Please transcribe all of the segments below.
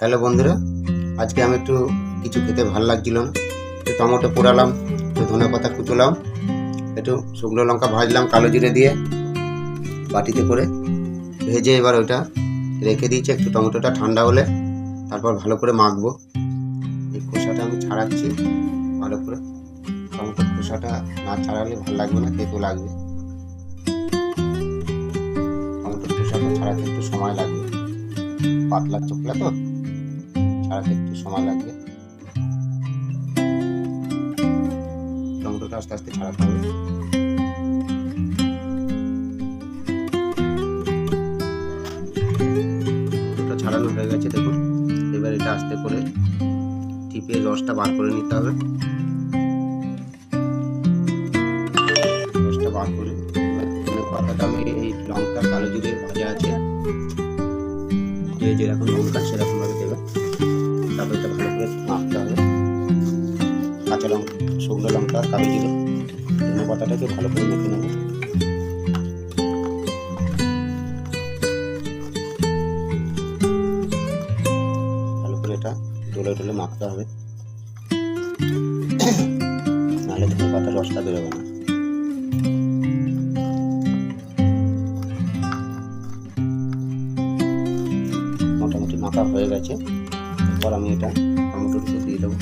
Hello বন্ধুরা, আজকে আমি একটু কিছু খেতে ভালো লাগছিল না, একটু টমেটো পোড়ালাম, একটু ধনেপাতা কুচলাম, একটু শুকনো লঙ্কা ভাজলাম কালো জিরে দিয়ে বাটিতে করে ভেজে এবার ওইটা রেখে দিয়েছি। একটু টমেটোটা ঠান্ডা হলে তারপর ভালো করে মাখবো। এই খোসাটা আমি ছাড়াচ্ছি ভালো করে। টমেটোর খোসাটা না ছাড়ালে ভালো লাগবে না, তেতো লাগবে। টমেটোর খোসাটা ছাড়াতে একটু সময় লাগবে, পাতলা চোখলা তো, ছাড়াতে একটু সময় লাগবে। টমেটোটা আস্তে আস্তে ছাড়াতে হবে। টমেটোটা ছাড়ানো হয়ে গেছে দেখুন। এবার এটা আস্তে করে টিপে রসটা বার করে নিতে হবে। রসটা বার করে পাতাটা আমি এই লঙ্কা কালো জিরে ভাজা আছে, যে যেরকম লঙ্কা সেরকম ভাবে দেবে। তারপর এটা ভালো করে মাখতে হবে। কাঁচা লঙ্কা, শুকনো লঙ্কা, কালো জিরে, ধনে পাতাটাকে ভালো করে মেখে নেব। ভালো করে এটা ডলে ডলে মাখতে হবে, নাহলে ধনে পাতার রসটা বেরোবে না। মোটামুটি মাখা হয়ে গেছে। এরপর আমি এটা টমেটোর উপর দিয়ে দেবো।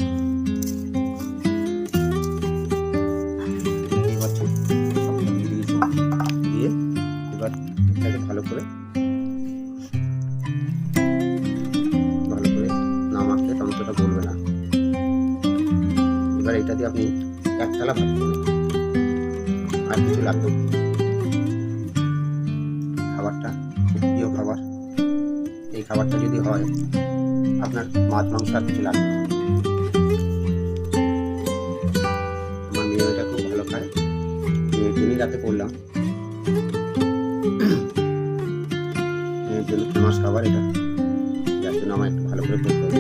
দিয়ে এবার এটাকে ভালো করে না মাখলে টমেটোটা গলবে না। এবার এটা দিয়ে আপনি এক থালা ভাত খাবেন, আর কিছু লাগবে না। খাবারটা খুব প্রিয় খাবার। এই খাবারটা যদি হয় আপনার মাছ মাংস আর কিছু লাগবে না। আমার মেয়ে এটা খুব ভালো খায়, মেয়ের জন্যই রাতে করলাম। মেয়ের জন্য ফেমাস খাবার এটা, যার জন্য আমার একটু ভালো করে করতে হবে।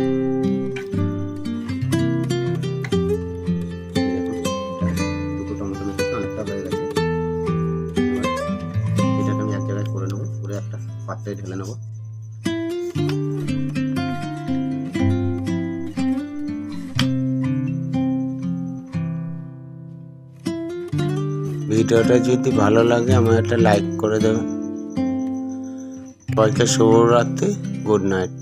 দুটো টমেটো মেখেছে, অনেকটা হয়ে গেছে। এটাকে আমি এক জায়গায় করে নেবো, করে একটা পাত্রে ঢেলে নেবো। ভিডিওটা যদি ভালো লাগে আমার একটা লাইক করে দেবেন। সবাইকে শুভরাত্রি, গুড নাইট।